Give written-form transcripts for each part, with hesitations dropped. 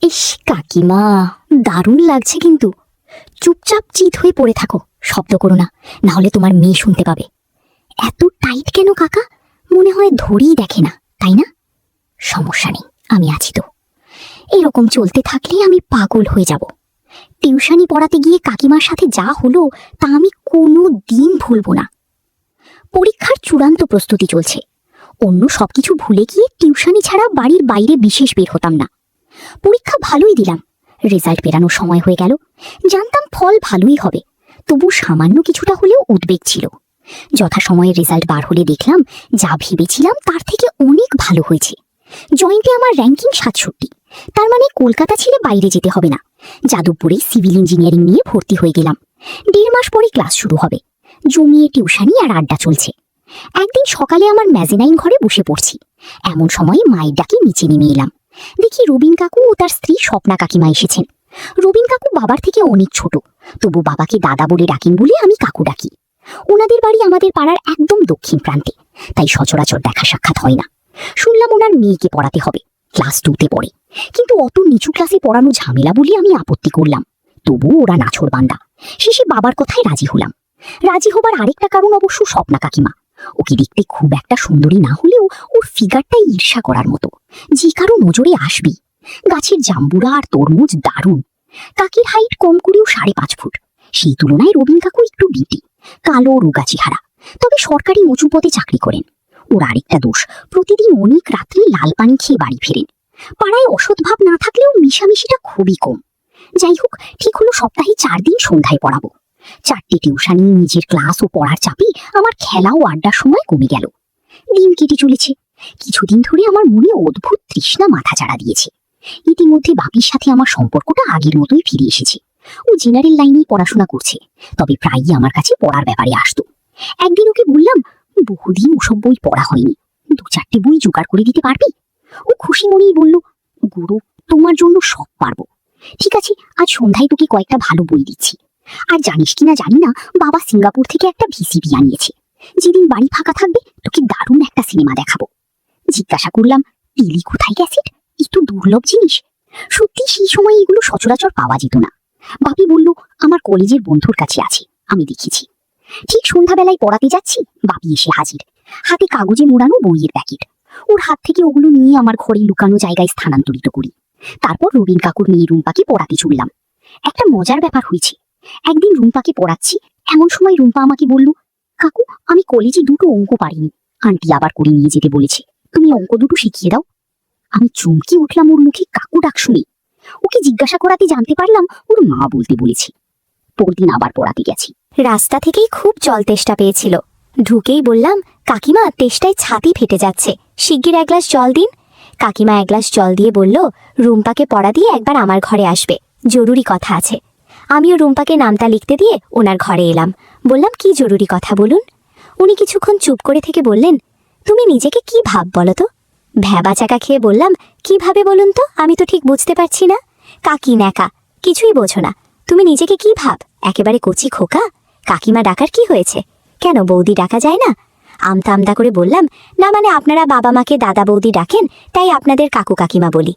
ইস কাকিমা, দারুণ লাগছে কিন্তু। চুপচাপ চিত হয়ে পড়ে থাকো, শব্দ করো না, না হলে তোমার মেয়ে শুনতে পাবে। এত টাইট কেন কাকা? মনে হয় ধরেই দেখে না, তাই না? সমস্যা নেই, আমি আছি তো। এরকম চলতে থাকলে আমি পাগল হয়ে যাব। টিউশনি পড়াতে গিয়ে কাকিমার সাথে যা হলো তা আমি কোনো দিন ভুলব না। পরীক্ষার চূড়ান্ত প্রস্তুতি চলছে। অন্য সবকিছু ভুলে গিয়ে টিউশনি ছাড়া বাড়ির বাইরে বিশেষ বের হতাম না। পরীক্ষা ভালোই দিলাম, রেজাল্ট বেরানোর সময় হয়ে গেল। জানতাম ফল ভালোই হবে, তবু সামান্য কিছুটা হলেও উদ্বেগ ছিল। যথাসময়ে রেজাল্ট বার হলে দেখলাম যা ভেবেছিলাম তার থেকে অনেক ভালো হয়েছে। জয়েন্টে আমার র্যাঙ্কিং 67, তার মানে কলকাতা ছেড়ে বাইরে যেতে হবে না। যাদবপুরে সিভিল ইঞ্জিনিয়ারিং নিয়ে ভর্তি হয়ে গেলাম। 1.5 মাস পরে ক্লাস শুরু হবে। জমিয়ে টিউশনি আর আড্ডা চলছে। একদিন সকালে আমার ম্যাজেনাইন ঘরে বসে পড়ছি, এমন সময় মায়ের ডাকে নিচে নেমে এলাম। দেখি রবিন কাকু ও তার স্ত্রী স্বপ্না কাকিমা এসেছেন। রবিন কাকু বাবার থেকে অনেক ছোট, তবু বাবাকে দাদা বলে ডাকেন বলে আমি কাকু ডাকি। ওনাদের বাড়ি আমাদের পাড়ার একদম দক্ষিণ প্রান্তে, তাই সচরাচর দেখা সাক্ষাৎ হয় না। শুনলাম ওনার মেয়েকে পড়াতে হবে, ক্লাস 2তে পড়ে, কিন্তু অত নিচু ক্লাসে পড়ানো ঝামেলা বলে আমি আপত্তি করলাম। তবু ওরা নাছোড়বান্দা। শেষে বাবার কথায় রাজি হলাম। রাজি হবার আরেকটা কারণ অবশ্য স্বপ্না কাকিমা। ওকে দেখতে খুব একটা সুন্দরী না হলেও ওর ফিগারটাই ঈর্ষা করার মতো, যে কারো নজরে আসবেই। গাছের জাম্বুরা আর তরমুজ দারুণ। কাকির হাইট কম করেও 5.5 ফুট, সেই তুলনায় রবিন কাকু একটু বিটি, কালো রোগা চেহারা, তবে সরকারি উঁচু পদে চাকরি করেন। ওর আরেকটা দোষ, প্রতিদিন অনেক রাত্রে লাল পানি খেয়ে বাড়ি ফেরেন। পাড়ায় অসৎ ভাব না থাকলেও মিশামিশিটা খুবই কম। যাই হোক, ঠিক হলো সপ্তাহে 4 দিন সন্ধ্যায় পড়াবো। 4টে টিউশনি, নিজের ক্লাস ও পড়ার চাপে আমার খেলা ও আড্ডার সময় কমে গেল। দিন কেটে চলেছে। কিছুদিন ধরে আমার মনে অদ্ভুত তৃষ্ণা মাথা চাড়া দিয়েছে। ইতিমধ্যে বাপির সাথে আমার সম্পর্কটা আগের মতোই ফিরে এসেছে। ও জেনারেল লাইনেই পড়াশোনা করছে, তবে প্রায়ই আমার কাছে পড়ার ব্যাপারে আসতো। একদিন ওকে বললাম, বহুদিন ওসব বই পড়া হয়নি, 2-4টে বই জোগাড় করে দিতে পারবি? ও খুশি মনেই বলল, গুরু, তোমার জন্য সব পারবো। ঠিক আছে, আজ সন্ধ্যায় তোকে কয়েকটা ভালো বই দিচ্ছি। আর জানিস কিনা জানি না, বাবা সিঙ্গাপুর থেকে একটা ভিসিডি আনিয়েছে। যেদিন বাড়ি ফাঁকা থাকবে তোকে দারুণ একটা সিনেমা দেখাবো। জিজ্ঞাসা করলাম, টেলিকোথায় ক্যাসেট? এই তো দুর্লভ জিনিস। সত্যি সেই সময় এগুলো সচরাচর পাওয়া যেত না। বাপি বলল, আমার কলেজের বন্ধুর কাছে আছে, আমি দেখেছি। ঠিক সন্ধ্যাবেলায় পড়াতে যাচ্ছি, বাপি এসে হাজির, হাতে কাগজে মোড়ানো বইয়ের প্যাকেট। ওর হাত থেকে ওগুলো নিয়ে আমার ঘরে লুকানো জায়গায় স্থানান্তরিত করি। তারপর রবিন কাকুর মেয়ে রুম্পাকে পড়াতে চললাম। একটা মজার ব্যাপার হয়েছে। একদিন রুম্পাকে পড়াচ্ছি, এমন সময় রুম্পা আমাকে বলল, কাকু, আমি কলেজে 2টো অঙ্ক পারিনি, আন্টি আবার করে নিয়ে যেতে বলেছে, তুমি অঙ্ক 2টো শিখিয়ে দাও। আমি চমকে উঠলাম ওর মুখে কাকু ডাক শুনে। ওকে জিজ্ঞাসা করাতে জানতে পারলাম ওর মা বলতে বলেছে। পরদিন আবার পড়াতে গেছি। রাস্তা থেকেই খুব জল তেষ্টা পেয়েছিল। ঢুকেই বললাম, কাকিমা, তেষ্টায় ছাতি ফেটে যাচ্ছে, শিগগির 1 গ্লাস জল দিন। কাকিমা 1 গ্লাস জল দিয়ে বলল, রুম্পাকে পড়া দিয়ে একবার আমার ঘরে আসবে, জরুরি কথা আছে। আমিও রুম্পাকে নামটা লিখতে দিয়ে ওনার ঘরে এলাম। বললাম, কি জরুরি কথা বলুন। উনি কিছুক্ষণ চুপ করে থেকে বললেন, তুমি নিজেকে কি ভাব বলো তো? ভ্যাবা চাকা খেয়ে বললাম, কিভাবে বলুন তো, আমি তো ঠিক বুঝতে পারছি না। কাকি ন্যাকা, কিছুই বোঝো না। তুমি নিজেকে কি ভাব? একেবারে কচি খোকা। কাকিমা ডাকার কি হয়েছে? কেন, বৌদি ডাকা যায় না? আমতা আমতা করে বললাম, না মানে আপনারা বাবা মাকে দাদা বৌদি ডাকেন, তাই আপনাদের কাকু কাকিমা বলি।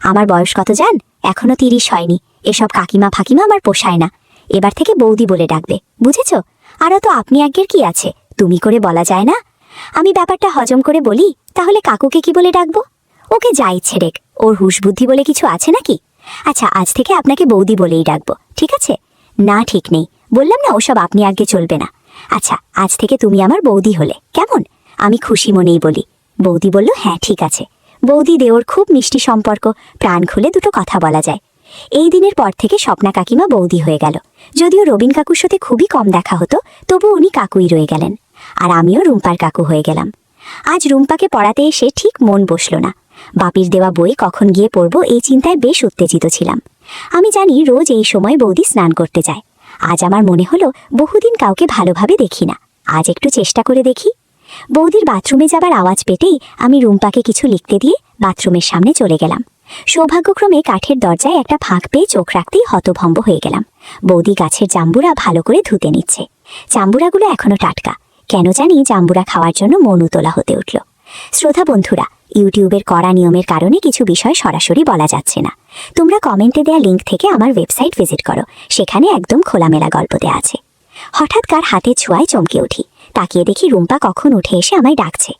আমার বয়স কত জান? এখনো 30 হয়নি। এসব কাকিমা ফাকিমা আমার পোষায় না। এবার থেকে বৌদি বলে ডাকবে, বুঝেছ? আরও তো আপনি আজ্ঞের কি আছে, তুমি করে বলা যায় না? আমি ব্যাপারটা হজম করে বলি, তাহলে কাকুকে কি বলে ডাকবো? ওকে যা ইচ্ছে রেখ, ওর হুশ বুদ্ধি বলে কিছু আছে নাকি? আচ্ছা, আজ থেকে আপনাকে বৌদি বলেই ডাকবো, ঠিক আছে? না, ঠিক নেই, বললাম না, ওসব আপনি আগে চলবে না। আচ্ছা, আজ থেকে তুমি আমার বৌদি হলে কেমন? আমি খুশি মনেই বলি। বৌদি বলল, হ্যাঁ ঠিক আছে। বৌদি দেওর খুব মিষ্টি সম্পর্ক, প্রাণ খুলে 2টো কথা বলা যায়। এই দিনের পর থেকে স্বপ্না কাকিমা বৌদি হয়ে গেল। যদিও রবিন কাকুর সাথে খুবই কম দেখা হতো, তবু উনি কাকুই রয়ে গেলেন। আর আমিও রুম্পার কাকু হয়ে গেলাম। আজ রুম্পাকে পড়াতে এসে ঠিক মন বসল না। বাপির দেওয়া বই কখন গিয়ে পড়ব এই চিন্তায় বেশ উত্তেজিত ছিলাম। আমি জানি রোজ এই সময় বৌদি স্নান করতে যায়। আজ আমার মনে হলো বহুদিন কাউকে ভালোভাবে দেখি না, আজ একটু চেষ্টা করে দেখি। বৌদির বাথরুমে যাবার আওয়াজ পেতেই আমি রুম্পাকে কিছু লিখতে দিয়ে বাথরুমের সামনে চলে গেলাম। সৌভাগ্যক্রমে কাঠের দরজায় একটা ফাঁক পেয়ে চোখ রাখতেই হতভম্ব হয়ে গেলাম। বৌদি গাছের জাম্বুরা ভালো করে ধুতে নিচ্ছে। জাম্বুরাগুলো এখনো টাটকা। কেন জানি জাম্বুরা খাওয়ার জন্য মন উতলা হতে উঠল। শ্রোতা বন্ধুরা, ইউটিউবের কড়া নিয়মের কারণে কিছু বিষয় সরাসরি বলা যাচ্ছে না, তোমরা কমেন্টে দেয়া লিঙ্ক থেকে আমার ওয়েবসাইট ভিজিট করো, সেখানে একদম খোলামেলা গল্প দেয়া আছে। হঠাৎ কার হাতে ছোঁয়ায় চমকে উঠি, তাকিয়ে দেখি রুম্পা কখন উঠে এসে আমায় ডাকছে।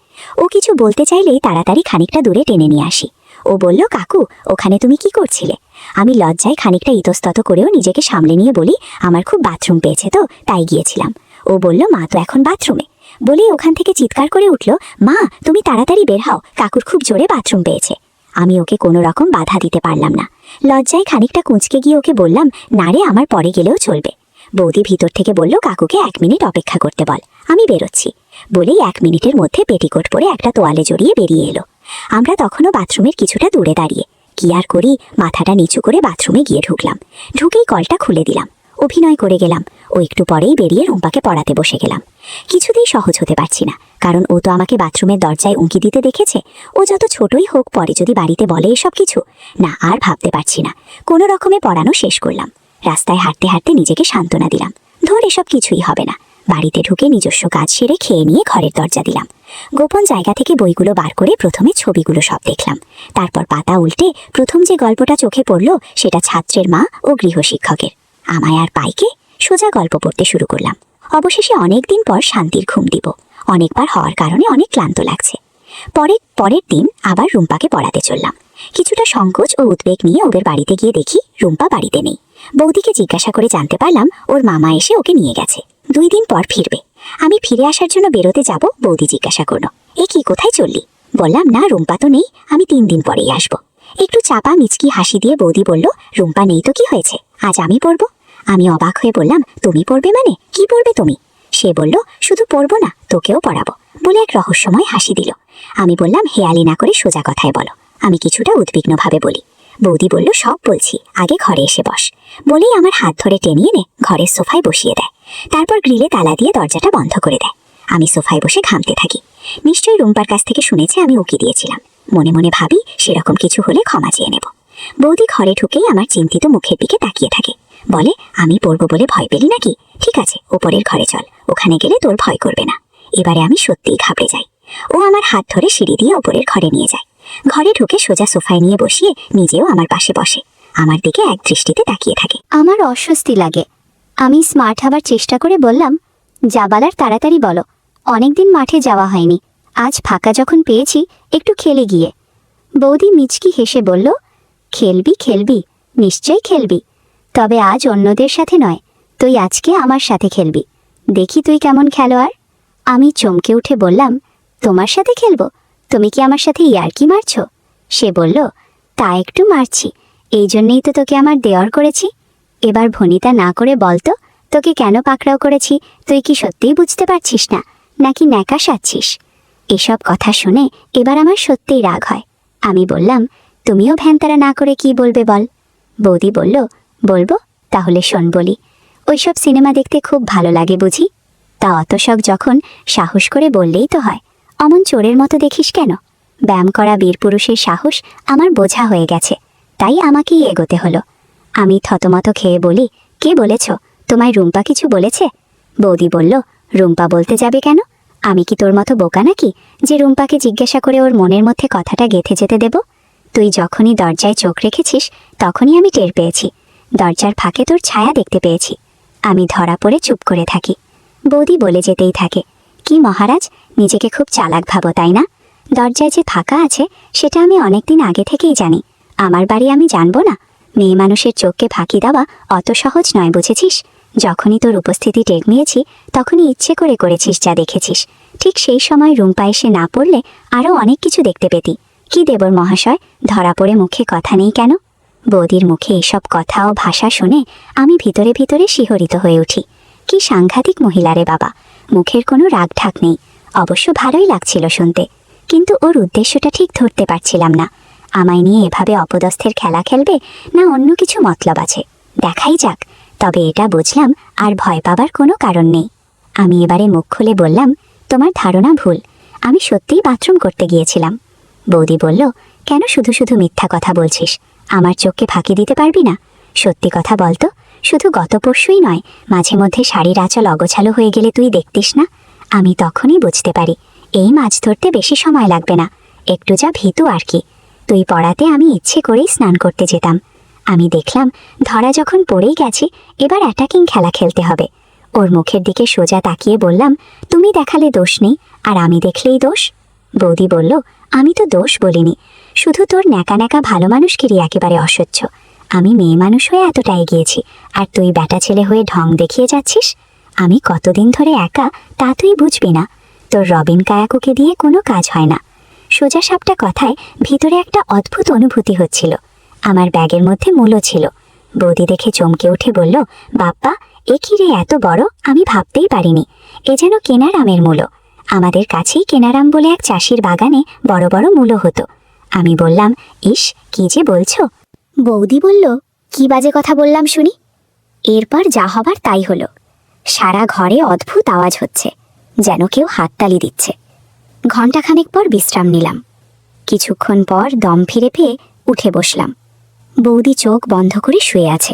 ও কিছু বলতে চাইলেই তাড়াতাড়ি খানিকটা দূরে টেনে নিয়ে আসি। ও বলল, কাকু ওখানে তুমি কি করছিলে? আমি লজ্জায় খানিকটা ইতস্তত করেও নিজেকে সামলে নিয়ে বলি, আমার খুব বাথরুম পেয়েছে তো তাই গিয়েছিলাম। ও বলল, মা তো এখন বাথরুমে। বলে ওখান থেকে চিৎকার করে উঠল, মা তুমি তাড়াতাড়ি বের হও, কাকুর খুব জোরে বাথরুম পেয়েছে। আমি ওকে কোনো রকম বাধা দিতে পারলাম না। লজ্জায় খানিকটা কুঁচকে গিয়ে ওকে বললাম, না রে আমার পরে গেলেও চলবে। বৌদি ভিতর থেকে বলল, কাকুকে 1 মিনিট অপেক্ষা করতে বল, আমি বেরোচ্ছি। বলেই 1 মিনিটের মধ্যে পেটিকোট পরে একটা তোয়ালে জড়িয়ে বেরিয়ে এলো। আমরা তখনও বাথরুমের কিছুটা দূরে দাঁড়িয়ে। কি আর করি, মাথাটা নিচু করে বাথরুমে গিয়ে ঢুকলাম। ঢুকেই কলটা খুলে দিলাম, অভিনয় করে গেলাম। ও একটু পরেই বেরিয়ে রুম্পাকে পড়াতে বসে গেলাম। কিছুতেই সহজ হতে পারছি না, কারণ ও তো আমাকে বাথরুমের দরজায় উঁকি দিতে দেখেছে। ও যত ছোটই হোক, পরে যদি বাড়িতে বলে এসব কিছু, না আর ভাবতে পারছি না। কোনো রকমে পড়ানো শেষ করলাম। রাস্তায় হাঁটতে হাঁটতে নিজেকে সান্ত্বনা দিলাম, ধর এসব কিছুই হবে না। বাড়িতে ঢুকে নিজস্ব কাজ সেরে খেয়ে নিয়ে ঘরের দরজা দিলাম। গোপন জায়গা থেকে বইগুলো বার করে প্রথমে ছবিগুলো সব দেখলাম। তারপর পাতা উল্টে প্রথম যে গল্পটা চোখে পড়ল সেটা ছাত্রের মা ও গৃহশিক্ষকের। আমায় আর পাইকে সোজা গল্প পড়তে শুরু করলাম। অবশেষে অনেকদিন পর শান্তির ঘুম দিব। অনেকবার হওয়ার কারণে অনেক ক্লান্ত লাগছে। পরের দিন আবার রুম্পাকে পড়াতে চললাম। কিছুটা সংকোচ ও উদ্বেগ নিয়ে ওদের বাড়িতে গিয়ে দেখি রুম্পা বাড়িতে নেই। বৌদিকে জিজ্ঞাসা করে জানতে পারলাম ওর মামা এসে ওকে নিয়ে গেছে, 2 দিন পর ফিরবে। আমি ফিরে আসার জন্য বেরোতে যাব, বৌদি জিজ্ঞাসা করলো, এ কি কোথায় চললি? বললাম, না রুম্পা তো নেই, আমি 3 দিন পরেই আসবো। একটু চাপা মিচকি হাসি দিয়ে বৌদি বলল, রুম্পা নেই তো কি হয়েছে, আজ আমি পড়বো। আমি অবাক হয়ে বললাম, তুমি পড়বে মানে কি পড়বে তুমি? সে বলল, শুধু পড়বো না, তোকেও পড়াবো, বলে এক রহস্যময় হাসি দিল। আমি বললাম, হেয়ালি না করে সোজা কথায় বলো। আমি কিছুটা উদ্বিগ্নভাবে বলি। বৌদি বলল, সব বলছি, আগে ঘরে এসে বস। বলেই আমার হাত ধরে টেনে এনে ঘরের সোফায় বসিয়ে দেয়। তারপর গ্রিলে তালা দিয়ে দরজাটা বন্ধ করে দেয়। আমি সোফায় বসে ঘামতে থাকি। নিশ্চয়ই রুম্পার কাছ থেকে শুনেছে আমি উকি দিয়েছিলাম। মনে মনে ভাবি, সেরকম কিছু হলে ক্ষমা চেয়ে নেব। বৌদি ঘরে ঢুকেই আমার চিন্তিত মুখের দিকে তাকিয়ে থাকে। বলে, আমি পড়বো বলে ভয় পেলি নাকি? ঠিক আছে, ওপরের ঘরে চল, ওখানে গেলে তোর ভয় করবে না। এবারে আমি সত্যিই ঘাবড়ে যাই। ও আমার হাত ধরে সিঁড়ি দিয়ে ওপরের ঘরে নিয়ে যায়। ঘরে ঢুকে সোজা সোফায় নিয়ে বসিয়ে নিজেও আমার পাশে বসে। আমার দিকে এক দৃষ্টিতে তাকিয়ে থাকে। আমার অস্বস্তি লাগে। আমি স্মার্ট হবার চেষ্টা করে বললাম, যা বলার তাড়াতাড়ি বলো, অনেকদিন মাঠে যাওয়া হয়নি, আজ ফাঁকা যখন পেয়েছি একটু খেলে গিয়ে। বৌদি মিচকি হেসে বলল, খেলবি খেলবি, নিশ্চয়ই খেলবি, তবে আজ অন্যদের সাথে নয়, তুই আজকে আমার সাথে খেলবি, দেখি তুই কেমন খেলোয়াড়। আমি চমকে উঠে বললাম, তোমার সাথে খেলবো? তুমি কি আমার সাথে ইয়ার্কি মারছো? সে বলল, তা একটু মারছি, এই জন্যেই তো তোকে আমার দেওয়ার করেছি। এবার ভনিতা না করে বলতো, তোকে কেন পাকড়াও করেছি তুই কি সত্যিই বুঝতে পারছিস না, নাকি ন্যাকা সাচ্ছিস? এসব কথা শুনে এবার আমার সত্যিই রাগ হয়। আমি বললাম, তুমিও ভ্যানতারা না করে কি বলবে বল। বৌদি বলল, বলবো, তাহলে শোন বলি। ওইসব সিনেমা দেখতে খুব ভালো লাগে বুঝি? তা অত শখ যখন, সাহস করে বললেই তো হয়। অমন চোরের মতো দেখিস কেন? ব্যায়াম করা বীর পুরুষের সাহস আমার বোঝা হয়ে গেছে, তাই আমাকেই এগোতে হলো। আমি থতমত খেয়ে বলি, কে বলেছ? তোমায় রুম্পা কিছু বলেছে? বৌদি বলল, রুম্পা বলতে যাবে কেন? আমি কি তোর মতো বোকা নাকি যে রুম্পাকে জিজ্ঞাসা করে ওর মনের মধ্যে কথাটা গেঁথে যেতে দেব? তুই যখনই দরজায় চোখ রেখেছিস তখনই আমি টের পেয়েছি, দরজার ফাঁকে তোর ছায়া দেখতে পেয়েছি। আমি ধরা পড়ে চুপ করে থাকি। বৌদি বলে যেতেই থাকে, কি মহারাজ, নিজেকে খুব চালাক ভাবো তাই না? দরজায় যে ফাঁকা আছে সেটা আমি অনেকদিন আগে থেকেই জানি। আমার বাড়ি আমি জানবো না? মেয়ে মানুষের চোখকে ফাঁকি দেওয়া অত সহজ নয়, বুঝেছিস? যখনই তোর উপস্থিতি টের নিয়েছি তখনই ইচ্ছে করে করেছিস যা দেখেছিস। ঠিক সেই সময় রুম্পা এসে না পড়লে আরও অনেক কিছু দেখতে পেতি। কি দেবর মহাশয়, ধরা পড়ে মুখে কথা নেই কেন? বৌদির মুখে এসব কথা ও ভাষা শুনে আমি ভিতরে ভিতরে শিহরিত হয়ে উঠি। কি সাংঘাতিক মহিলা রে বাবা, মুখের কোনো রাগ ঢাক নেই। অবশ্য ভালোই লাগছিল শুনতে, কিন্তু ওর উদ্দেশ্যটা ঠিক ধরতে পারছিলাম না। আমায় নিয়ে এভাবে অপদস্থের খেলা খেলবে, না অন্য কিছু মতলব আছে? দেখাই যাক। তবে এটা বুঝলাম আর ভয় পাবার কোনো কারণ নেই। আমি এবারে মুখ খুলে বললাম, তোমার ধারণা ভুল, আমি সত্যিই বাথরুম করতে গিয়েছিলাম। বৌদি বলল, কেন শুধু শুধু মিথ্যা কথা বলছিস? আমার চোখকে ফাঁকি দিতে পারবি না? সত্যি কথা বলতো, শুধু গত পরশুই নয়, মাঝে মধ্যে শাড়ির আঁচল অগোছালো হয়ে গেলে তুই দেখতিস না? আমি তখনই বুঝতে পারি এই মাছ ধরতে বেশি সময় লাগবে না, একটু যা ভীতু আর কি। তুই পড়াতে আমি ইচ্ছে করেই স্নান করতে যেতাম। আমি দেখলাম ধরা যখন পড়েই গেছে, এবার অ্যাটাকিং খেলা খেলতে হবে। ওর মুখের দিকে সোজা তাকিয়ে বললাম, তুমি দেখালে দোষ নেই, আর আমি দেখলেই দোষ। বৌদি বলল, আমি তো দোষ বলিনি, শুধু তোর ন্যাকা ন্যাকা ভালো মানুষগিরি একেবারে অসহ্য। আমি মেয়ে মানুষ হয়ে এতটা এগিয়েছি, আর তুই ব্যাটা ছেলে হয়ে ঢং দেখিয়ে যাচ্ছিস। আমি কতদিন ধরে একা তা তুই বুঝবি না। তোর রবিন কায়াকুকে দিয়ে কোনো কাজ হয় না। সোজা সাপটা কথায় ভিতরে একটা অদ্ভুত অনুভূতি হচ্ছিল। আমার ব্যাগের মধ্যে মূলো ছিল। বৌদি দেখে চমকে উঠে বলল, বাপ্পা, এ কি রে এত বড়, আমি ভাবতেই পারিনি। এ যেন কেনারামের মূলো। আমাদের কাছেই কেনারাম বলে এক চাষির বাগানে বড় বড় মূলো হতো। আমি বললাম, ইস, কি যে বলছো। বৌদি বলল, কি বাজে কথা বললাম শুনি। এরপর যা হবার তাই হলো। সারা ঘরে অদ্ভুত আওয়াজ হচ্ছে, যেন কেউ হাততালি দিচ্ছে। ঘণ্টাখানেক পর বিশ্রাম নিলাম। কিছুক্ষণ পর দম ফিরে পেয়ে উঠে বসলাম। বৌদি চোখ বন্ধ করে শুয়ে আছে।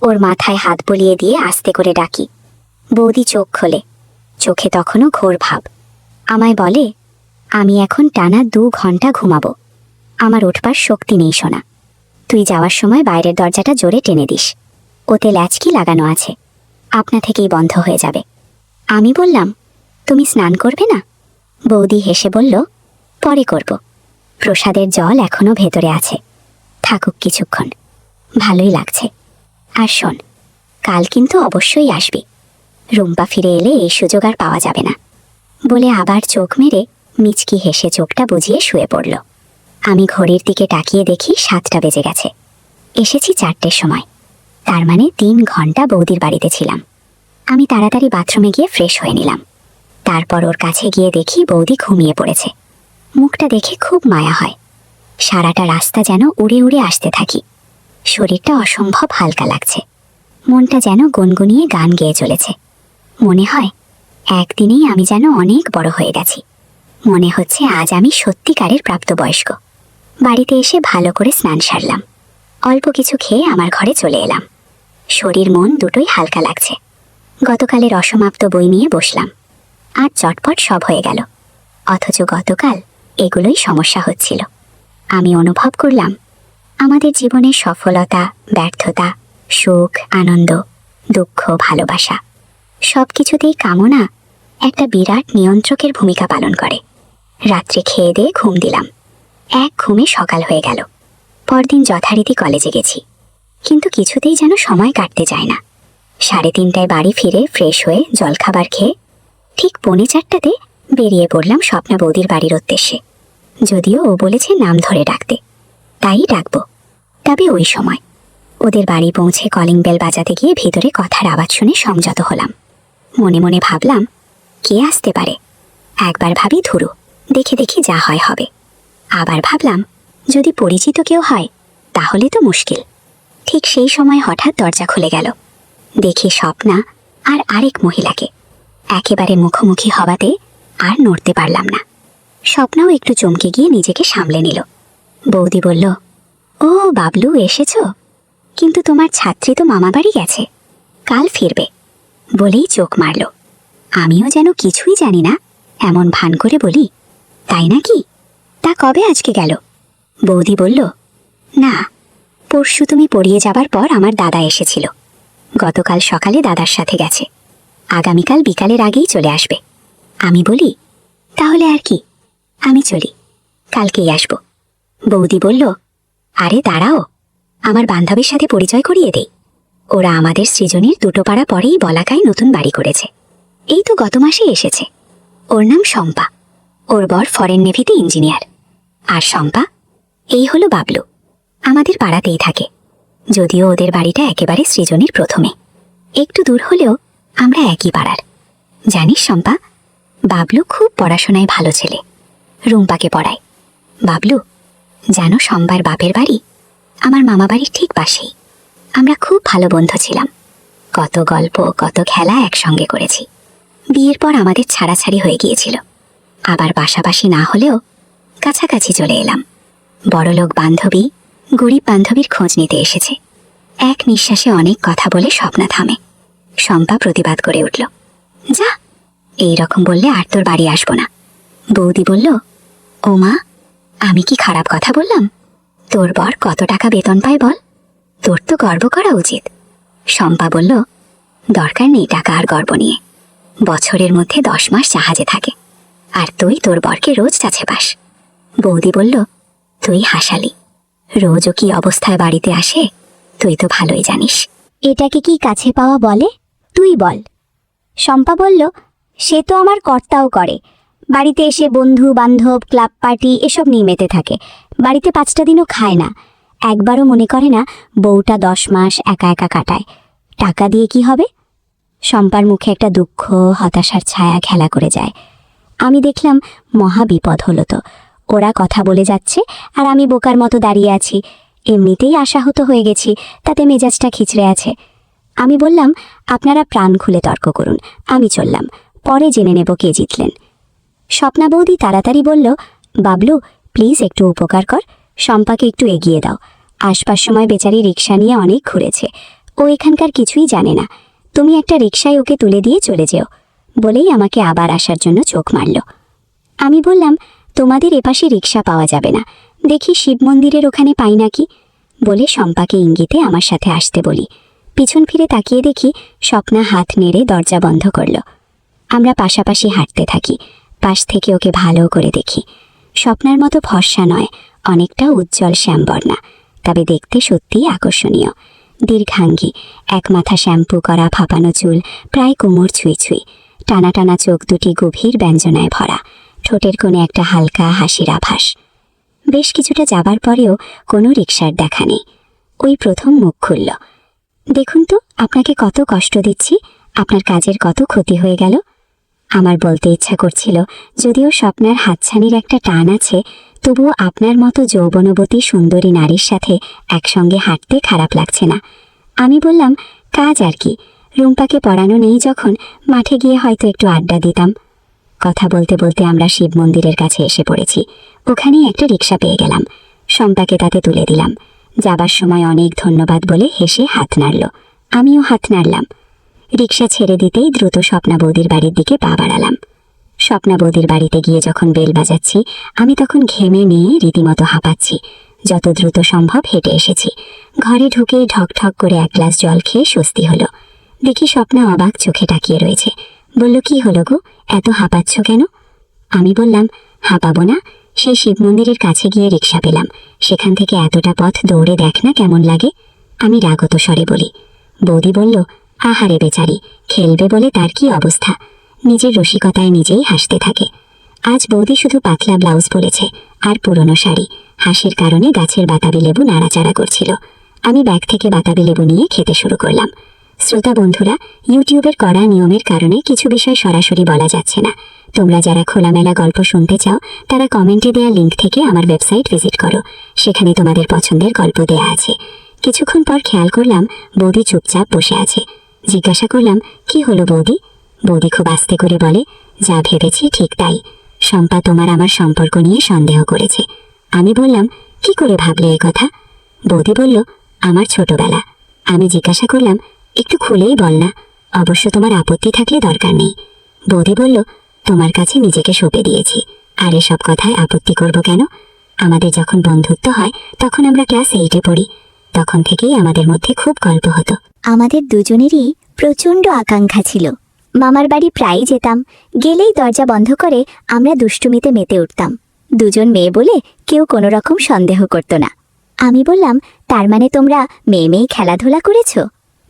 ওর মাথায় হাত বলিয়ে দিয়ে আস্তে করে ডাকি। বৌদি চোখ খোলে, চোখে তখনও ঘোর ভাব। আমায় বলে, আমি এখন টানা 2 ঘন্টা ঘুমাবো। আমার উঠবার শক্তি নেই সোনা। তুই যাওয়ার সময় বাইরের দরজাটা জোরে টেনে দিস। ওতে ল্যাচকি লাগানো আছে, আপনা থেকেই বন্ধ হয়ে যাবে। আমি বললাম, তুমি স্নান করবে না? বৌদি হেসে বলল, পরে করব। প্রসাদের জল এখনো ভেতরে আছে, থাকুক কিছুক্ষণ, ভালোই লাগছে। আর শোন, কাল কিন্তু অবশ্যই আসবি। রুম্পা ফিরে এলে এই সুযোগ আর পাওয়া যাবে না। বলে আবার চোখ মেরে মিচকি হেসে চোখটা বুজিয়ে শুয়ে পড়ল। আমি ঘড়ির দিকে তাকিয়ে দেখি 7টা বেজে গেছে। এসেছি 4টের সময়, তার মানে 3 ঘন্টা বৌদির বাড়িতে ছিলাম। আমি তাড়াতাড়ি বাথরুমে গিয়ে ফ্রেশ হয়ে নিলাম। তারপর ওর কাছে গিয়ে দেখি বৌদি ঘুমিয়ে পড়েছে। মুখটা দেখে খুব মায়া হয়। সারাটা রাস্তা যেন উড়ে উড়ে আসতে থাকি। শরীরটা অসম্ভব হালকা লাগছে। মনটা যেন গুনগুনিয়ে গান গেয়ে চলেছে। মনে হয় একদিনেই আমি যেন অনেক বড় হয়ে গেছি। মনে হচ্ছে আজ আমি সত্যিকারের প্রাপ্তবয়স্ক। বাড়িতে এসে ভালো করে স্নান সারলাম। অল্প কিছু খেয়ে আমার ঘরে চলে এলাম। শরীর মন দুটোই হালকা লাগছে। গতকালের অসমাপ্ত বই নিয়ে বসলাম। আজ চটপট সব হয়ে গেল। অথচ গতকাল এগুলোই সমস্যা হচ্ছিল। আমি অনুভব করলাম আমাদের জীবনের সফলতা, ব্যর্থতা, সুখ, আনন্দ, দুঃখ, ভালোবাসা সব কিছুতেই কামনা একটা বিরাট নিয়ন্ত্রকের ভূমিকা পালন করে। রাত্রে খেয়ে দিয়ে ঘুম দিলাম। এক ঘুমে সকাল হয়ে গেল। পরদিন যথারীতি কলেজে গেছি, কিন্তু কিছুতেই যেন সময় কাটতে যায় না। 3:30টায় বাড়ি ফিরে ফ্রেশ হয়ে জলখাবার খেয়ে ঠিক 3:45টাতে বেরিয়ে পড়লাম স্বপ্না বৌদির বাড়ির উদ্দেশ্যে। যদিও ও বলেছে নাম ধরে ডাকতে, তাই ডাকবো। তবে ওই সময় ওদের বাড়ি পৌঁছে কলিং বেল বাজাতে গিয়ে ভেতরে কথার আওয়াজ শুনে সংযত হলাম। মনে মনে ভাবলাম, কে আসতে পারে? একবার ভাবি ধুরু, দেখে দেখি যা হয় হবে। আবার ভাবলাম, যদি পরিচিত কেউ হয় তাহলে তো মুশকিল। ঠিক সেই সময় হঠাৎ দরজা খুলে গেল। দেখি স্বপ্না আর আরেক মহিলাকে। একেবারে মুখোমুখি হওয়াতে আর নড়তে পারলাম না। স্বপ্নাও একটু চমকে গিয়ে নিজেকে সামলে নিল। বৌদি বলল, ও বাবলু, এসেছো? কিন্তু তোমার ছাত্রী তো মামাবাড়ি গেছে, কাল ফিরবে বলেই চোখ মারল। আমিও যেন কিছুই জানি না এমন ভান করে বলি, তাই নাকি? তা কবে আজকে গেল? বৌদি বলল, না, পরশু তুমি পড়িয়ে যাবার পর আমার দাদা এসেছিল। গতকাল সকালে দাদার সাথে গেছে, আগামীকাল বিকালের আগেই চলে আসবে। আমি বলি, তাহলে আর কি, আমি চলি, কালকেই আসব। বৌদি বলল, আরে দাঁড়াও, আমার বান্ধবীর সাথে পরিচয় করিয়ে দেই। ওরা আমাদের সৃজনীর 2 পাড়া পরেই বলাকায় নতুন বাড়ি করেছে। এই তো গত মাসে এসেছে। ওর নাম শম্পা। ওর বর ফরেন নেভিতে ইঞ্জিনিয়ার। আর শম্পা, এই হলো বাবলু, আমাদের পাড়াতেই থাকে। যদিও ওদের বাড়িটা একেবারে সৃজনীর প্রথমে। একটু দূর হলেও আমরা একই পাড়ার। জানিস শম্পা, বাবলু খুব পড়াশোনায় ভালো ছেলে, রুম্পাকে পড়ায়। বাবলু, জানো শম্পার বাপের বাড়ি আমার মামা বাড়ির ঠিক পাশেই। আমরা খুব ভালো বন্ধু ছিলাম। কত গল্প, কত খেলা একসঙ্গে করেছি। বিয়ের পর আমাদের ছাড়াছাড়ি হয়ে গিয়েছিল। আবার পাশাপাশি না হলেও কাছাকাছি চলে এলাম। বড়লোক বান্ধবী গরিব বান্ধবীর খোঁজ নিতে এসেছে। এক নিঃশ্বাসে অনেক কথা বলে স্বপ্না থামে। শম্পা প্রতিবাদ করে উঠল, যা, এই রকম বললে আর তোর বাড়ি আসবো না। বৌদি বলল, ও মা, আমি কি খারাপ কথা বললাম? তোর বর কত টাকা বেতন পায় বল? তোর তো গর্ব করা উচিত। শম্পা বলল, দরকার নেই টাকা আর গর্ব নিয়ে। বছরের মধ্যে 10 মাস জাহাজে থাকে, আর তুই তোর বরকে রোজ কাছে পাস। বৌদি বলল, তুই হাসালি, রোজও কি অবস্থায় বাড়িতে আসে তুই তো ভালোই জানিস। এটাকে কি কাছে পাওয়া বলে? তুই বল। শম্পা বলল, সে তো আমার কর্তাও করে। বাড়িতে এসে বন্ধু বান্ধব ক্লাব পার্টি এসব নিয়ে মেতে থাকে। বাড়িতে 5টা দিনও খায় না। একবারও মনে করে না বউটা 10 মাস একা একা কাটায়। টাকা দিয়ে কি হবে? শম্পার মুখে একটা দুঃখ হতাশার ছায়া খেলা করে যায়। আমি দেখলাম মহা বিপদ হলো তো। ওরা কথা বলে যাচ্ছে আর আমি বোকার মতো দাঁড়িয়ে আছি। এমনিতেই আশাহত হয়ে গেছি, তাতে মেজাজটা খিচড়ে আছে। আমি বললাম, আপনারা প্রাণ খুলে তর্ক করুন, আমি চললাম, পরে জেনে নেব কে জিতলেন। স্বপ্না বৌদি তাড়াতাড়ি বলল, বাবলু প্লিজ একটু উপকার কর, শম্পাকে একটু এগিয়ে দাও। আসবার সময় বেচারি রিক্সা নিয়ে অনেক ঘুরেছে, ও এখানকার কিছুই জানে না। তুমি একটা রিক্সায় ওকে তুলে দিয়ে চলে যেও। বলেই আমাকে আবার আসার জন্য চোখ মারল। আমি বললাম, তোমাদের এপাশে রিক্সা পাওয়া যাবে না, দেখি শিব মন্দিরের ওখানে পাই নাকি। বলে শম্পাকে ইঙ্গিতে আমার সাথে আসতে বলি। পিছন ফিরে তাকিয়ে দেখি স্বপ্না হাত নেড়ে দরজা বন্ধ করল। আমরা পাশাপাশি হাঁটতে থাকি, পাশ থেকে ওকে ভালো করে দেখি। স্বপ্নার মতো ফর্সা নয়, অনেকটা উজ্জ্বল শ্যামবর্ণা, তবে দেখতে সত্যিই আকর্ষণীয়। দীর্ঘাঙ্গী, এক মাথা শ্যাম্পু করা ফাঁপানো চুল প্রায় কোমর ছুঁই ছুঁই, টানা টানা চোখ দুটি গভীর ব্যঞ্জনায় ভরা, ঠোঁটের কোণে একটা হালকা হাসির আভাস। বেশ কিছুটা যাবার পরেও কোনো রিকশার দেখা নেই। ওই প্রথম মুখ খুলল। দেখুন তো আপনাকে কত কষ্ট দিচ্ছি, আপনার কাজের কত ক্ষতি হয়ে গেল। আমার বলতে ইচ্ছা করছিল, যদিও স্বপ্নার হাতছানির একটা টান আছে, তবুও আপনার মতো যৌবনবতী সুন্দরী নারীর সাথে একসঙ্গে হাঁটতে খারাপ লাগছে না। আমি বললাম, কাজ আর কি, রুম্পাকে পড়ানো নেই যখন, মাঠে গিয়ে হয়তো একটু আড্ডা দিতাম। কথা বলতে বলতে আমরা শিব মন্দিরের কাছে এসে পড়েছি। ওখানেই একটা রিক্সা পেয়ে গেলাম। শম্পাকে তাতে তুলে দিলাম। যাবার সময় অনেক ধন্যবাদ বলে হেসে হাত নাড়ল, আমিও হাত নাড়লাম। রিক্সা ছেড়ে দিতেই দ্রুত স্বপ্না বৌদির বাড়ির দিকে পা বাড়ালাম। স্বপ্না বৌদির বাড়িতে গিয়ে যখন বেল বাজাচ্ছি, আমি তখন ঘেমে নিয়ে রীতিমতো হাঁপাচ্ছি। যত দ্রুত সম্ভব হেঁটে এসেছি। ঘরে ঢুকেই ঢকঢক করে 1 গ্লাস জল খেয়ে স্বস্তি হলো। দেখি স্বপ্না অবাক চোখে তাকিয়ে রয়েছে। বলল, কি হলো গো, এত হাঁপাচ্ছ কেন? আমি বললাম, হাঁপাবো না, সেই শিব মন্দিরের কাছে গিয়ে রিক্সা পেলাম, সেখান থেকে এতটা পথ দৌড়ে দেখ না কেমন লাগে। আমি রাগত স্বরে বলি। বৌদি বলল, আহারে বেচারি, খেলবে বলে তার কি অবস্থা। নিজের রসিকতায় নিজেই হাসতে থাকে। আজ বৌদি শুধু পাতলা ব্লাউজ পরেছে আর পুরনো শাড়ি। হাসির কারণে গাছের বাতাবি লেবু নাড়াচাড়া করছিল। আমি ব্যাগ থেকে বাতাবি লেবু নিয়ে খেতে শুরু করলাম। শ্রোতা বন্ধুরা, ইউটিউবের কড়া নিয়মের কারণে কিছু বিষয় সরাসরি বলা যাচ্ছে না। তোমরা যারা খোলামেলা গল্প শুনতে চাও, তারা কমেন্টে দেওয়া লিঙ্ক থেকে আমার ওয়েবসাইট ভিজিট করো, সেখানে তোমাদের পছন্দের গল্প দেয়া আছে। কিছুক্ষণ পর খেয়াল করলাম বৌদি চুপচাপ বসে আছে। জিজ্ঞাসা করলাম, কি হলো বৌদি? বৌদি খুব আস্তে করে বলে, যা ভেবেছি ঠিক তাই, শম্পা তোমার আমার সম্পর্ক নিয়ে সন্দেহ করেছে। আমি বললাম, কি করে ভাবলে এ কথা? বৌদি বলল, আমার ছোটবেলা। আমি জিজ্ঞাসা করলাম, একটু খুলেই বল না, অবশ্য তোমার আপত্তি থাকলে দরকার নেই। বৌদি বলল, তোমার কাছে নিজেকে সঁপে দিয়েছি, আর এসব কথায় আপত্তি করব কেন? আমাদের যখন বন্ধুত্ব হয় তখন আমরা ক্লাস 8-এ পড়ি, তখন থেকেই আমাদের মধ্যে খুব গল্প হতো। আমাদের দুজনেরই প্রচণ্ড আকাঙ্ক্ষা ছিল। মামার বাড়ি প্রায়ই যেতাম, গেলেই দরজা বন্ধ করে আমরা দুষ্টুমিতে মেতে উঠতাম। দুজন মেয়ে বলে কেউ কোনো রকম সন্দেহ করত না। আমি বললাম, তার মানে তোমরা মেয়ে মেয়ে খেলাধুলা করেছো?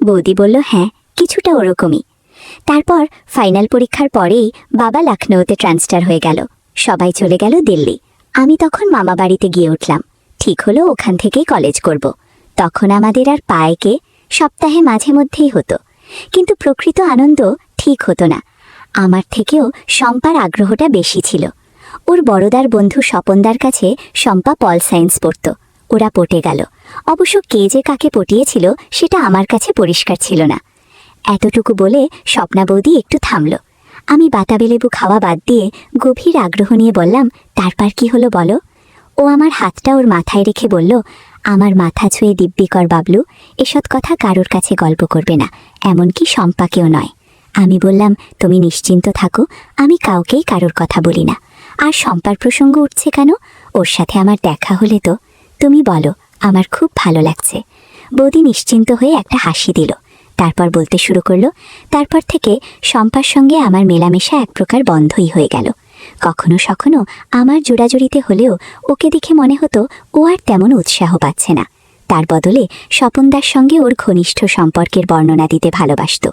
বৌদি বলল, হ্যাঁ, কিছুটা ওরকমই। তারপর ফাইনাল পরীক্ষার পরেই বাবা লখনৌতে ট্রান্সফার হয়ে গেল, সবাই চলে গেল দিল্লি। আমি তখন মামা বাড়িতে গিয়ে উঠলাম। ঠিক হলো ওখান থেকেই কলেজ করব। তখন আমাদের আর পায়কে সপ্তাহে মাঝে মধ্যেই হতো, কিন্তু প্রকৃত আনন্দ ঠিক হতো না। আমার থেকেও শম্পার আগ্রহটা বেশি ছিল। ওর বড়দার বন্ধু স্বপনদার কাছে শম্পা পল সায়েন্স পড়ত। ওরা পটে গেল। অবশ্য কে যে কাকে পটিয়েছিল সেটা আমার কাছে পরিষ্কার ছিল না। এতটুকু বলে স্বপ্না বৌদি একটু থামল। আমি বাতাবি লেবু খাওয়া বাদ দিয়ে গভীর আগ্রহ নিয়ে বললাম, তারপর কি হলো বলো? ও আমার হাতটা ওর মাথায় রেখে বলল, আমার মাথা ছুঁয়ে দিব্যি কর বাবলু, এসব কথা কারোর কাছে গল্প করবে না, এমনকি শম্পাকেও নয়। আমি বললাম, তুমি নিশ্চিন্ত থাকো, আমি কাউকেই কারোর কথা বলি না। আর শম্পার প্রসঙ্গ উঠছে কেন? ওর সাথে আমার দেখা হলে তো? তুমি বলো, আমার খুব ভালো লাগছে। বৌদি নিশ্চিন্ত হয়ে একটা হাসি দিল, তারপর বলতে শুরু করলো, তারপর থেকে শম্পার সঙ্গে আমার মেলামেশা এক প্রকার বন্ধই হয়ে গেল। কখনো সখনো আমার জোড়াজুড়িতে হলেও ওকে দেখে মনে হতো ও আর তেমন উৎসাহ পাচ্ছে না। তার বদলে স্বপনদার সঙ্গে ওর ঘনিষ্ঠ সম্পর্কের বর্ণনা দিতে ভালোবাসতো,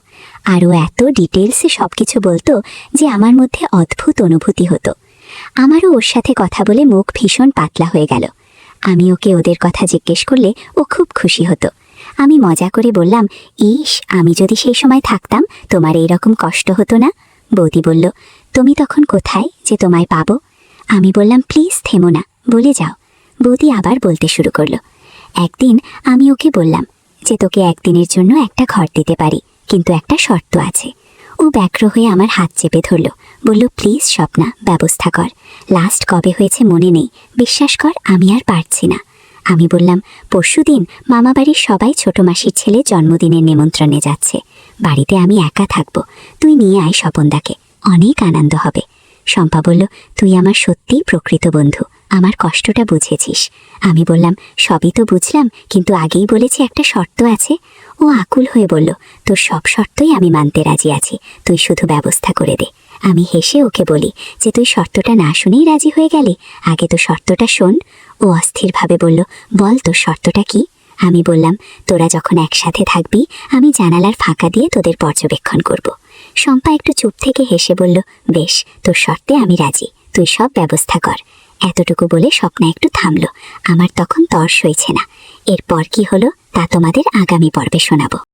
আর ও এত ডিটেলসে সব কিছু বলতো যে আমার মধ্যে অদ্ভুত অনুভূতি হতো। আমারও ওর সাথে কথা বলে মুখ ভীষণ পাতলা হয়ে গেল। আমি ওকে ওদের কথা জিজ্ঞেস করলে ও খুব খুশি হতো। আমি মজা করে বললাম, ইস, আমি যদি সেই সময় থাকতাম তোমার এইরকম কষ্ট হতো না। বৌদি বলল, তুমি তখন কোথায় যে তোমায় পাবো? আমি বললাম, প্লিজ থেমো না, বলে যাও। বৌদি আবার বলতে শুরু করলো, একদিন আমি ওকে বললাম যে তোকে একদিনের জন্য একটা ঘর দিতে পারি, কিন্তু একটা শর্ত আছে। ও ব্যগ্র হয়ে আমার হাত চেপে ধরল, বলল, প্লিজ স্বপ্না, ব্যবস্থা কর। লাস্ট কবে হয়েছে মনে নেই, বিশ্বাস কর আমি আর পারছি না। আমি বললাম, পরশুদিন মামাবাড়ির সবাই ছোট মাসির ছেলে জন্মদিনের নিমন্ত্রণে যাচ্ছে। বাড়িতে আমি একা থাকবো, তুই নিয়ে আয় স্বপনদাকে, অনেক আনন্দ হবে। শম্পা বলল, তুই আমার সত্যিই প্রকৃত বন্ধু, আমার কষ্টটা বুঝেছিস। আমি বললাম, সবই তো বুঝলাম, কিন্তু আগেই বলেছি একটা শর্ত আছে। ও আকুল হয়ে বলল, তোর সব শর্তই আমি মানতে রাজি আছি, তুই শুধু ব্যবস্থা করে দে। আমি হেসে ওকে বলি যে তুই শর্তটা না শুনেই রাজি হয়ে গেলি, আগে তো শর্তটা শোন। ও অস্থিরভাবে বলল, বল তোর শর্তটা কি? আমি বললাম, তোরা যখন একসাথে থাকবি আমি জানালার ফাঁকা দিয়ে তোদের পর্যবেক্ষণ করব। শম্পা একটু চুপ থেকে হেসে বলল, বেশ, তোর শর্তে আমি রাজি, তুই সব ব্যবস্থা কর। এতটুকু বলে স্বপ্না একটু থামল। আমার তখন তর সইছে না। এরপর কি হলো তা তোমাদের আগামী পর্বে শোনাবো।